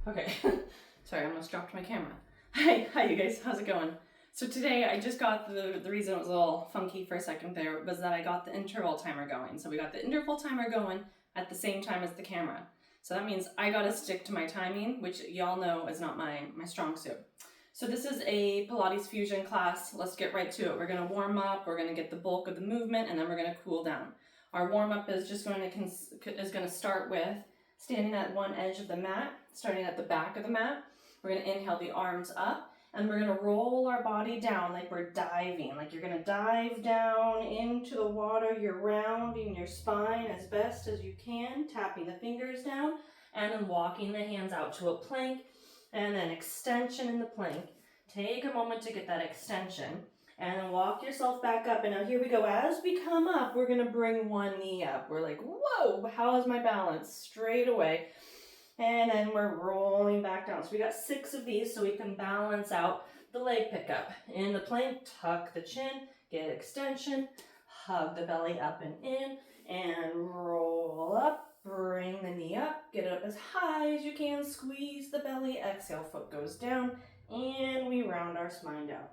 Okay, sorry, I almost dropped my camera. Hi you guys, how's it going? So today I just got the reason it was a little funky for a second there was that I got the interval timer going. So we got the interval timer going at the same time as the camera. So that means I gotta stick to my timing, which y'all know is not my strong suit. So this is a Pilates Fusion class. Let's get right to it. We're gonna warm up, we're gonna get the bulk of the movement, and then we're gonna cool down. Our warm up is just going to start with standing at one edge of the mat, starting at the back of the mat. We're going to inhale the arms up, and we're going to roll our body down like we're diving. Like you're going to dive down into the water. You're rounding your spine as best as you can, tapping the fingers down, and then walking the hands out to a plank, and then extension in the plank. Take a moment to get that extension. And then walk yourself back up. And now here we go. As we come up, we're going to bring one knee up. We're like, whoa, how is my balance? Straight away. And then we're rolling back down. So we got 6 of these so we can balance out the leg pickup. In the plank, tuck the chin, get extension, hug the belly up and in, and roll up. Bring the knee up, get it up as high as you can, squeeze the belly, exhale, foot goes down, and we round our spine down.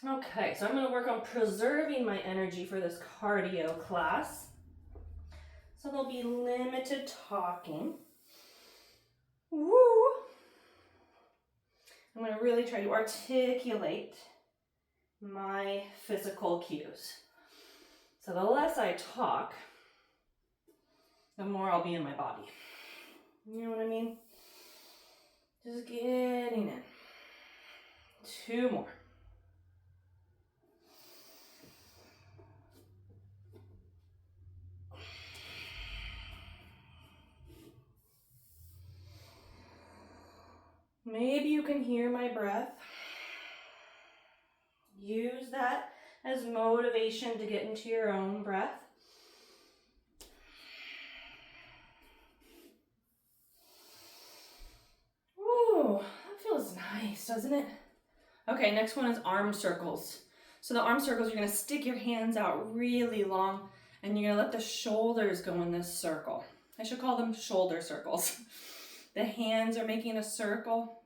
Okay, so I'm going to work on preserving my energy for this cardio class. So there'll be limited talking. Woo! I'm going to really try to articulate my physical cues. So the less I talk, the more I'll be in my body. You know what I mean? Just getting in. 2 more. Maybe you can hear my breath. Use that as motivation to get into your own breath. Ooh, that feels nice, doesn't it? Okay, next one is arm circles. So the arm circles, you're going to stick your hands out really long, and you're going to let the shoulders go in this circle. I should call them shoulder circles. The hands are making a circle.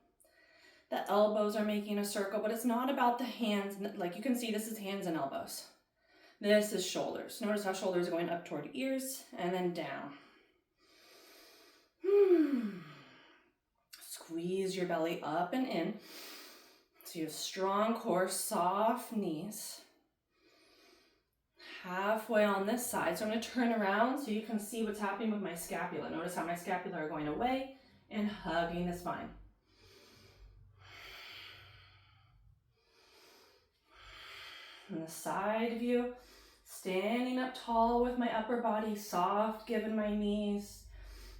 The elbows are making a circle, but it's not about the hands. Like you can see, this is hands and elbows. This is shoulders. Notice how shoulders are going up toward ears and then down. Squeeze your belly up and in. So you have strong core, soft knees. Halfway on this side. So I'm going to turn around so you can see what's happening with my scapula. Notice how my scapula are going away and hugging the spine. And the side view, standing up tall with my upper body soft, giving my knees.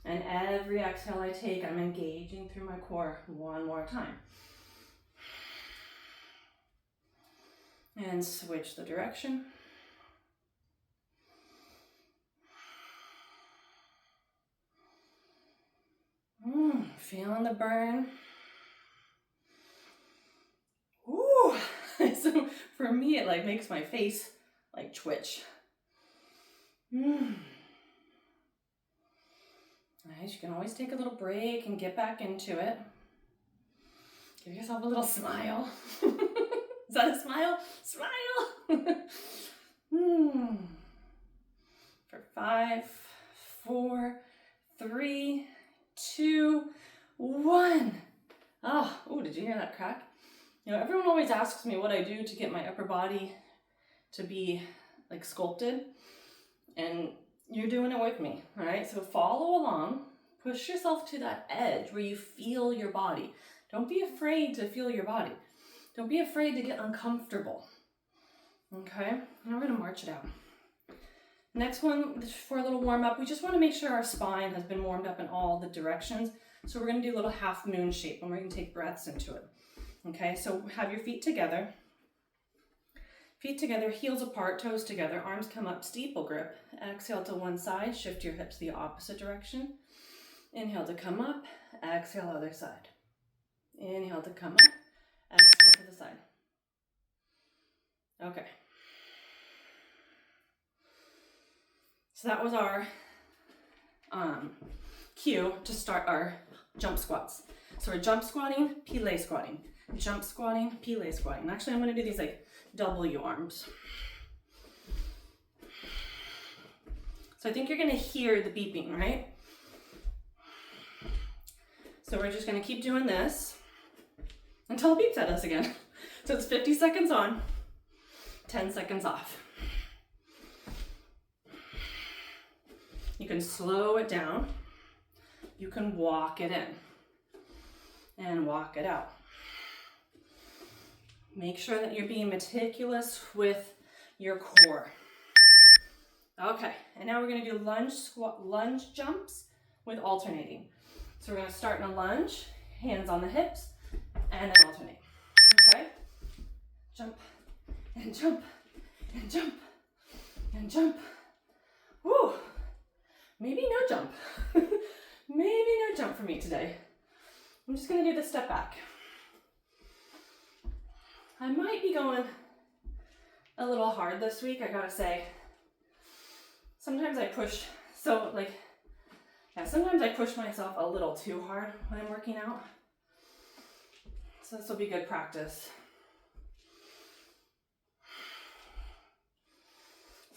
And every exhale I take, I'm engaging through my core one more time. And switch the direction. Feeling the burn. Ooh. So for me, it like makes my face like twitch. Nice. You can always take a little break and get back into it. Give yourself a little smile. Is that a smile? Smile! For 5, 4, 3, 2, 1. Oh, did you hear that crack? You know, everyone always asks me what I do to get my upper body to be like sculpted, and you're doing it with me, all right? So follow along, push yourself to that edge where you feel your body. Don't be afraid to feel your body. Don't be afraid to get uncomfortable, okay? Now we're gonna march it out. Next one, for a little warm up, we just wanna make sure our spine has been warmed up in all the directions. So we're gonna do a little half moon shape, and we're gonna take breaths into it. Okay, so have your feet together. Feet together, heels apart, toes together, arms come up, steeple grip. Exhale to one side, shift your hips the opposite direction. Inhale to come up, exhale other side. Inhale to come up, exhale to the side. Okay. So that was our cue to start our jump squats. So we're jump squatting, Pilates squatting, jump squatting, Pilates squatting. Actually, I'm going to do these like W arms. So I think you're going to hear the beeping, right? So we're just going to keep doing this until it beeps at us again. So it's 50 seconds on, 10 seconds off. You can slow it down. You can walk it in and walk it out. Make sure that you're being meticulous with your core. Okay, and now we're going to do lunge jumps with alternating. So we're going to start in a lunge, hands on the hips, and then alternate. Okay? Jump, and jump, and jump, and jump. Woo! Maybe no jump. Maybe no jump for me today. I'm just going to do the step back. I might be going a little hard this week, I gotta say. Sometimes I push, sometimes I push myself a little too hard when I'm working out. So this will be good practice.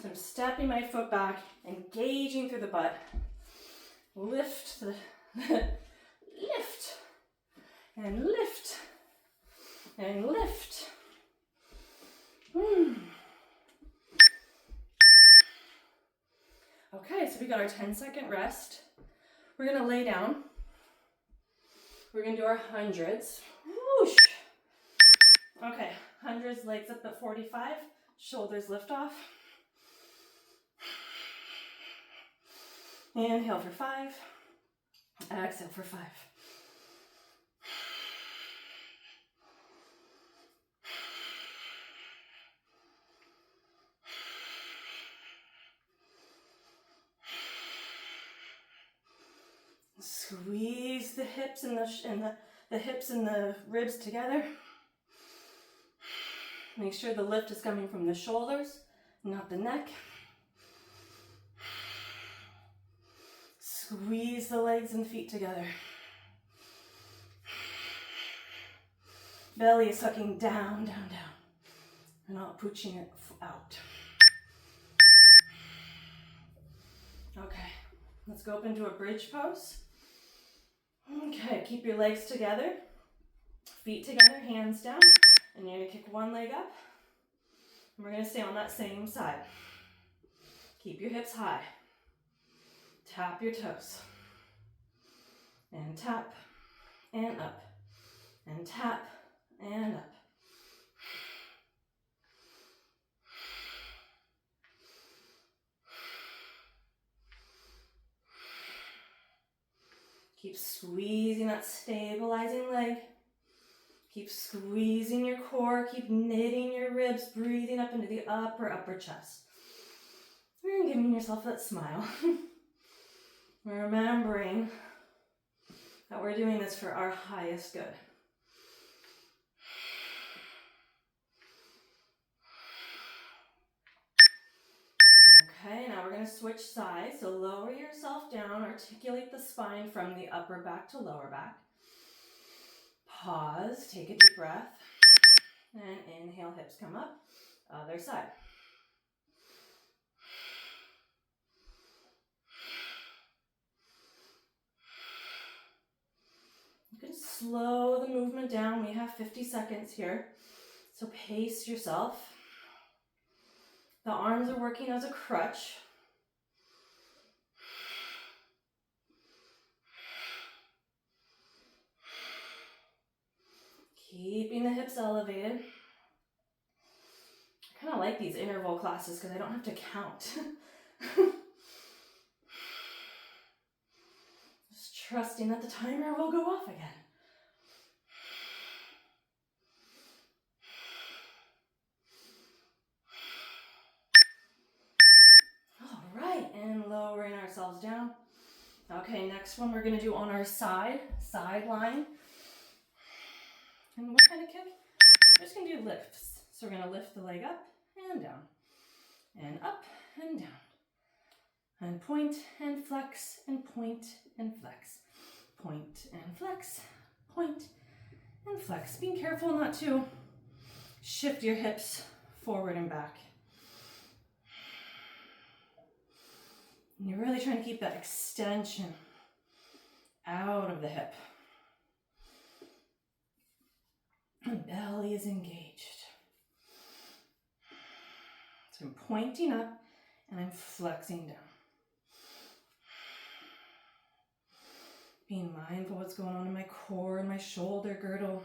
So I'm stepping my foot back, engaging through the butt. Lift, lift, and lift, and lift. Okay, so we got our 10-second rest. We're gonna lay down. We're gonna do our hundreds. Whoosh. Okay, hundreds, legs up at 45, shoulders lift off. Inhale for 5, exhale for 5. Squeeze the hips and the hips and the ribs together. Make sure the lift is coming from the shoulders, not the neck. Squeeze the legs and feet together. Belly is sucking down, down, down. We're not pushing it out. Okay, let's go up into a bridge pose. Okay, keep your legs together, feet together, hands down, and you're gonna kick one leg up. And we're gonna stay on that same side. Keep your hips high. Tap your toes. And tap, and up, and tap, and up. Keep squeezing that stabilizing leg. Keep squeezing your core. Keep knitting your ribs, breathing up into the upper chest. And giving yourself that smile. Remembering that we're doing this for our highest good. Okay, now we're going to switch sides. So lower yourself down, articulate the spine from the upper back to lower back. Pause, take a deep breath, and inhale, hips come up, other side. You can slow the movement down. We have 50 seconds here, so pace yourself. The arms are working as a crutch. Keeping the hips elevated. I kind of like these interval classes because I don't have to count. Just trusting that the timer will go off again. All right, and lowering ourselves down. Okay, next one we're going to do on our side line. And what kind of kick? We're just going to do lifts. So we're going to lift the leg up and down, and up and down. And point and flex and point and flex. Point and flex, point and flex. Being careful not to shift your hips forward and back. And you're really trying to keep that extension out of the hip. The belly is engaged. So I'm pointing up and I'm flexing down. Being mindful of what's going on in my core and my shoulder girdle.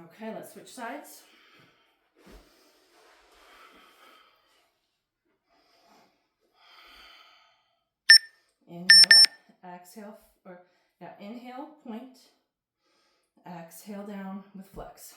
Okay, let's switch sides. Inhale up, exhale, inhale, point, exhale down with flex.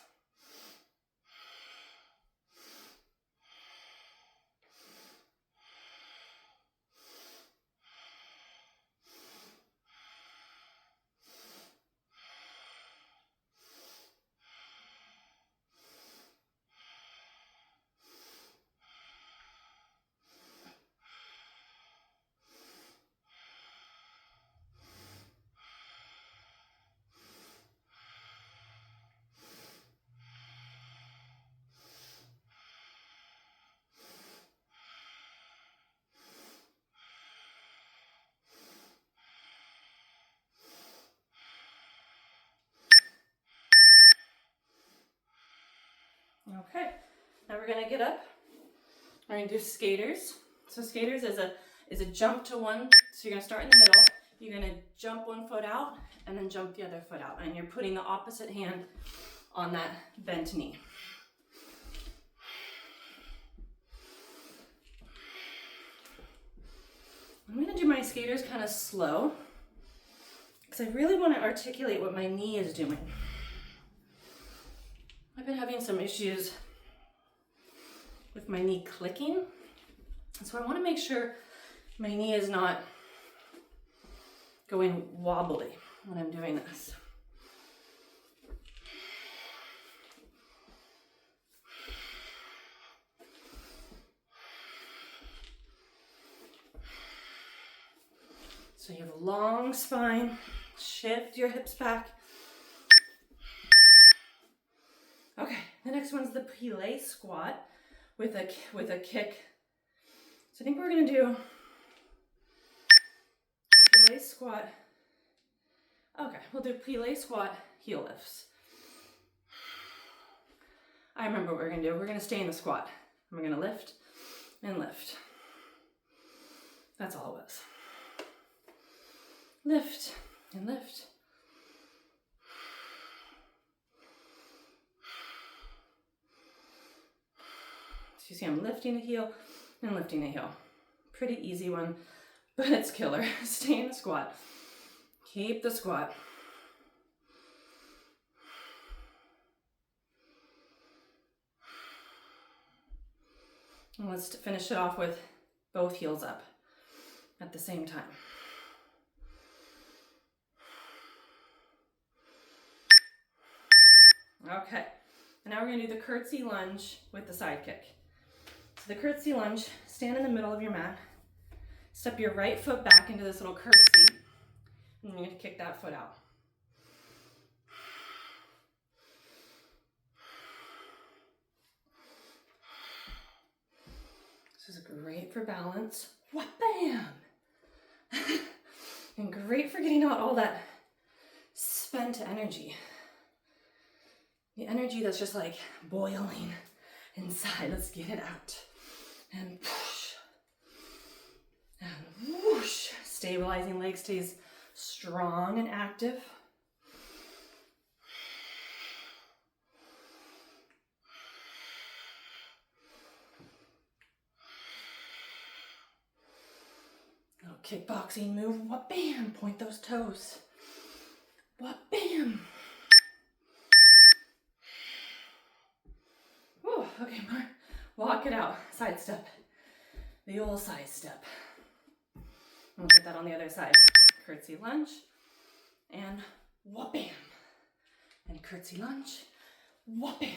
Okay, now we're gonna get up. We're gonna do skaters. So skaters is a jump to one. So you're gonna start in the middle. You're gonna jump one foot out and then jump the other foot out. And you're putting the opposite hand on that bent knee. I'm gonna do my skaters kind of slow because I really want to articulate what my knee is doing. I've been having some issues with my knee clicking. So I want to make sure my knee is not going wobbly when I'm doing this. So you have a long spine, shift your hips back. Okay, the next one's the Pilates squat with a kick. So I think we're gonna do Pilates squat. Okay, we'll do Pilates squat heel lifts. I remember what we're gonna do. We're gonna stay in the squat. And we're gonna lift and lift. That's all it was. Lift and lift. So you see I'm lifting a heel and lifting a heel. Pretty easy one, but it's killer. Stay in the squat. Keep the squat. And let's finish it off with both heels up at the same time. Okay, and now we're gonna do the curtsy lunge with the side kick. So the curtsy lunge, stand in the middle of your mat, step your right foot back into this little curtsy, and you're gonna kick that foot out. This is great for balance. Wha-bam! And great for getting out all that spent energy. The energy that's just like boiling inside. Let's get it out. And push. And whoosh. Stabilizing leg stays strong and active. Little kickboxing move. Wha-bam! Point those toes. Wha-bam! Okay, Mark, walk it out. Side step. The old side step. And we'll get that on the other side. Curtsy lunge and wha-bam. And curtsy lunge, Whopping.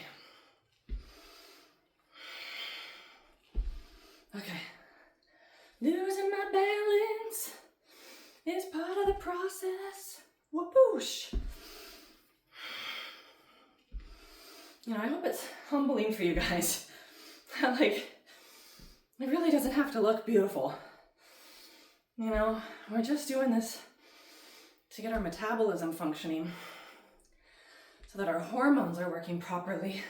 Okay. Losing my balance is part of the process. Whoopoosh. You know, I hope it's humbling for you guys. Like, it really doesn't have to look beautiful. You know, we're just doing this to get our metabolism functioning so that our hormones are working properly,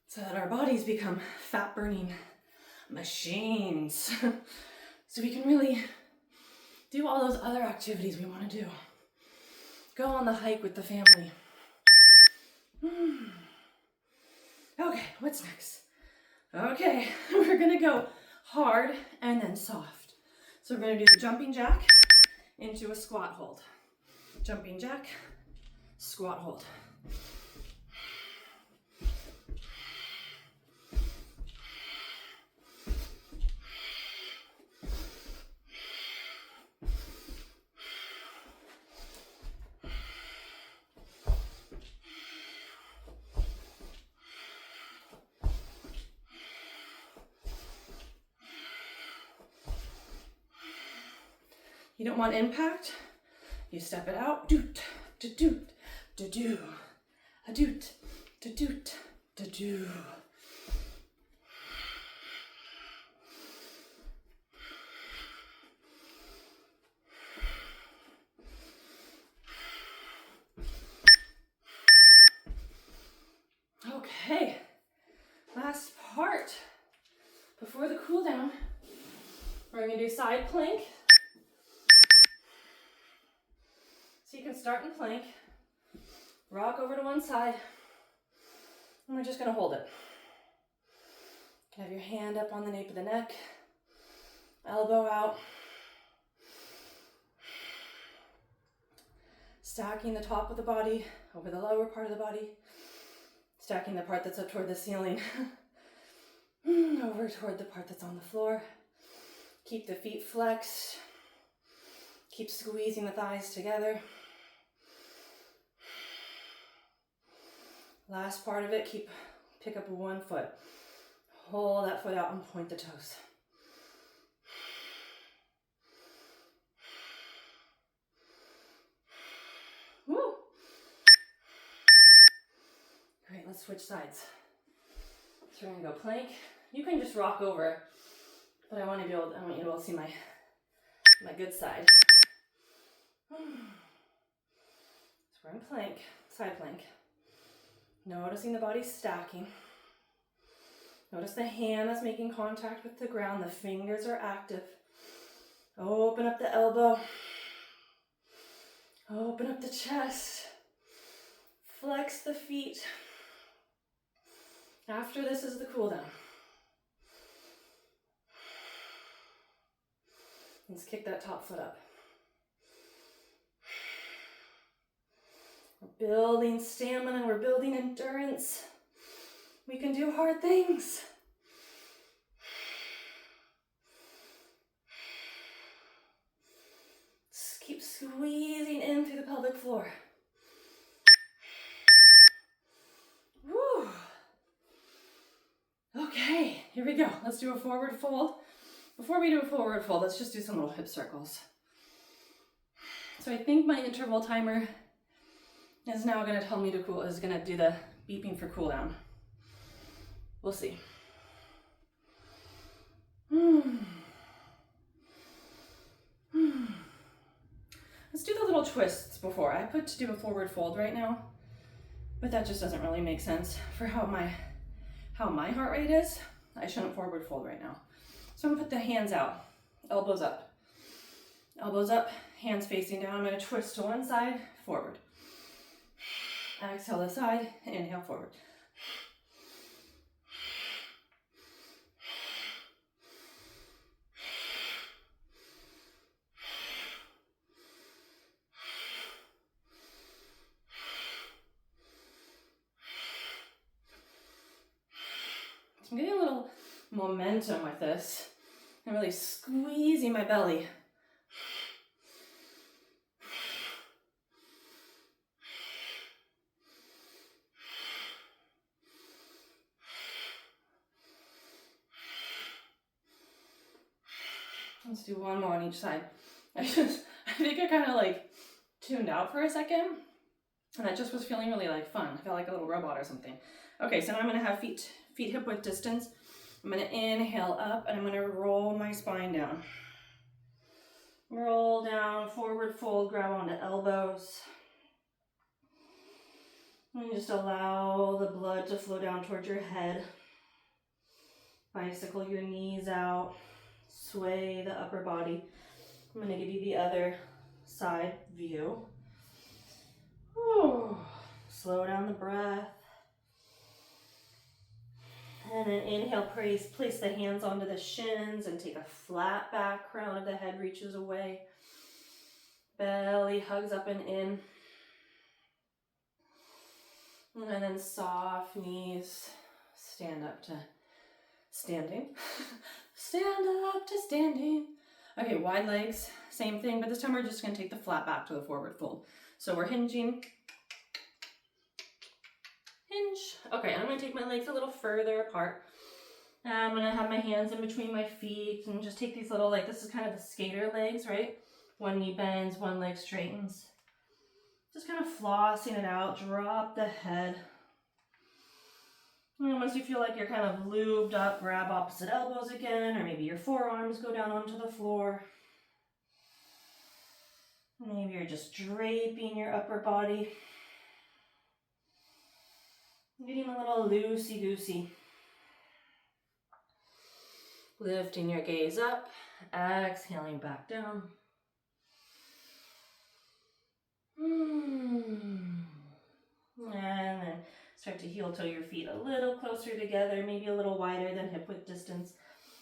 so that our bodies become fat-burning machines, so we can really do all those other activities we want to do. Go on the hike with the family. Okay, what's next? Okay, we're gonna go hard and then soft. So we're gonna do the jumping jack into a squat hold. Jumping jack, squat hold. You don't want impact, you step it out, doot, doot, doot, do, a doot, doot, do. Okay, last part before the cool down. We're gonna do side plank. So you can start in plank, rock over to one side, and we're just gonna hold it. You can have your hand up on the nape of the neck, elbow out. Stacking the top of the body over the lower part of the body. Stacking the part that's up toward the ceiling over toward the part that's on the floor. Keep the feet flexed. Keep squeezing the thighs together. Last part of it, pick up one foot. Hold that foot out and point the toes. Woo! Great, let's switch sides. So we're gonna go plank. You can just rock over, but I want you to be able to see my good side. So we're in plank, side plank. Noticing the body stacking. Notice the hand that's making contact with the ground. The fingers are active. Open up the elbow. Open up the chest. Flex the feet. After this is the cool down. Let's kick that top foot up. We're building stamina, we're building endurance. We can do hard things. Just keep squeezing in through the pelvic floor. Woo! Okay, here we go. Let's do a forward fold. Before we do a forward fold, let's just do some little hip circles. So I think my interval timer is now going to tell me to is going to do the beeping for cool down. We'll see. Let's do the little twists before. I put to do a forward fold right now, but that just doesn't really make sense for how my heart rate is. I shouldn't forward fold right now. So I'm gonna put the hands out, elbows up, hands facing down. I'm gonna twist to one side, forward. Exhale this side, inhale forward. So I'm getting a little momentum with this. I'm really squeezing my belly. Let's do one more on each side. I think I kind of like tuned out for a second, and I just was feeling really like fun. I felt like a little robot or something. Okay, so now I'm gonna have feet hip width distance. I'm gonna inhale up, and I'm gonna roll my spine down. Roll down, forward fold, grab onto elbows. And just allow the blood to flow down towards your head. Bicycle your knees out. Sway the upper body. I'm going to give you the other side view. Ooh. Slow down the breath. And then inhale, place the hands onto the shins and take a flat back, crown of the head reaches away. Belly hugs up and in. And then soft knees, stand up to standing. Stand up to standing. Okay, wide legs, same thing, but this time we're just gonna take the flat back to the forward fold. So we're hinging. Hinge. Okay, I'm gonna take my legs a little further apart. I'm gonna have my hands in between my feet and just take these little, like, this is kind of the skater legs, right? One knee bends, one leg straightens. Just kind of flossing it out, drop the head. And once you feel like you're kind of lubed up, grab opposite elbows again, or maybe your forearms go down onto the floor. Maybe you're just draping your upper body. Getting a little loosey-goosey. Lifting your gaze up, exhaling back down. And then start to heel toe your feet a little closer together, maybe a little wider than hip width distance.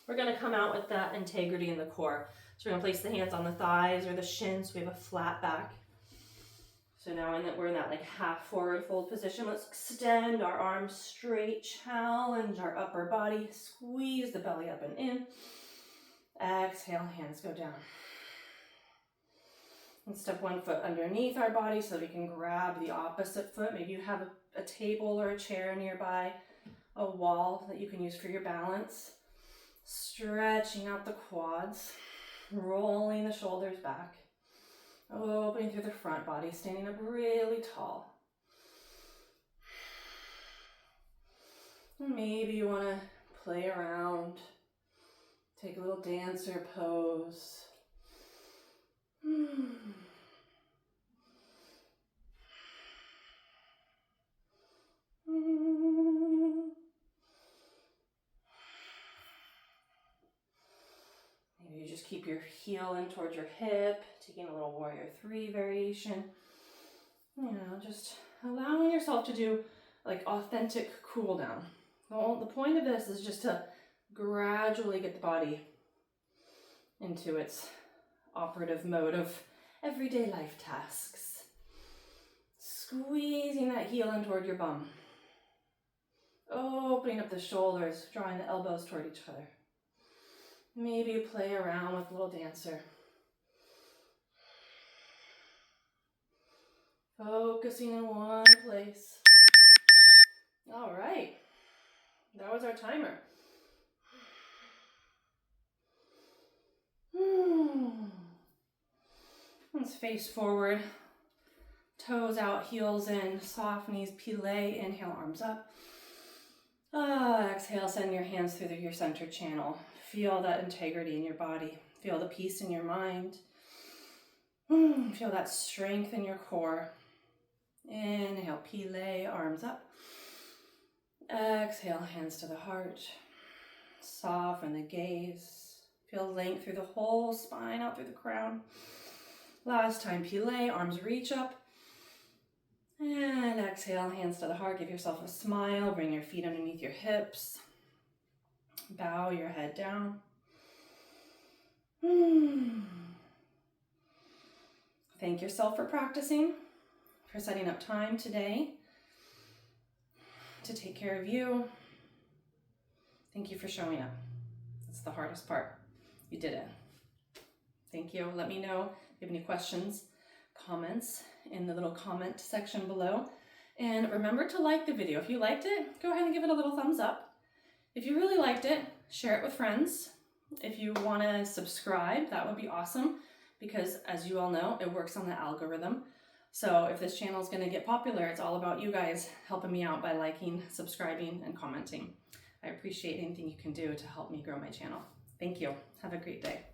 We're going to come out with that integrity in the core. So we're going to place the hands on the thighs or the shins so we have a flat back. So now we're in that like half forward fold position. Let's extend our arms straight, challenge our upper body, squeeze the belly up and in. Exhale, hands go down. And step one foot underneath our body so we can grab the opposite foot. Maybe you have a table or a chair nearby, a wall that you can use for your balance. Stretching out the quads, rolling the shoulders back, opening through the front body, standing up really tall. Maybe you want to play around, take a little dancer pose. Maybe you just keep your heel in towards your hip, taking a little warrior 3 variation. You know, just allowing yourself to do like authentic cool down. The point of this is just to gradually get the body into its operative mode of everyday life tasks. Squeezing that heel in toward your bum. Opening up the shoulders, drawing the elbows toward each other. Maybe you play around with a little dancer. Focusing in one place. All right, that was our timer. Let's face forward, toes out, heels in, soft knees, plie, inhale, arms up. Exhale, send your hands through your center channel. Feel that integrity in your body. Feel the peace in your mind. Feel that strength in your core. Inhale, plie, arms up. Exhale, hands to the heart. Soften the gaze. Feel length through the whole spine, out through the crown. Last time, plie, arms reach up. And exhale, hands to the heart. Give yourself a smile. Bring your feet underneath your hips. Bow your head down. Thank yourself for practicing, for setting up time today to take care of you. Thank you for showing up. It's the hardest part. You did it. Thank you. Let me know if you have any questions, comments in the little comment section below. And remember to like the video. If you liked it, go ahead and give it a little thumbs up. If you really liked it, share it with friends If you want to subscribe, that would be awesome, because as you all know, it works on the algorithm. So if this channel is going to get popular, it's all about you guys helping me out by liking, subscribing, and commenting. I appreciate anything you can do to help me grow my channel. Thank you. Have a great day.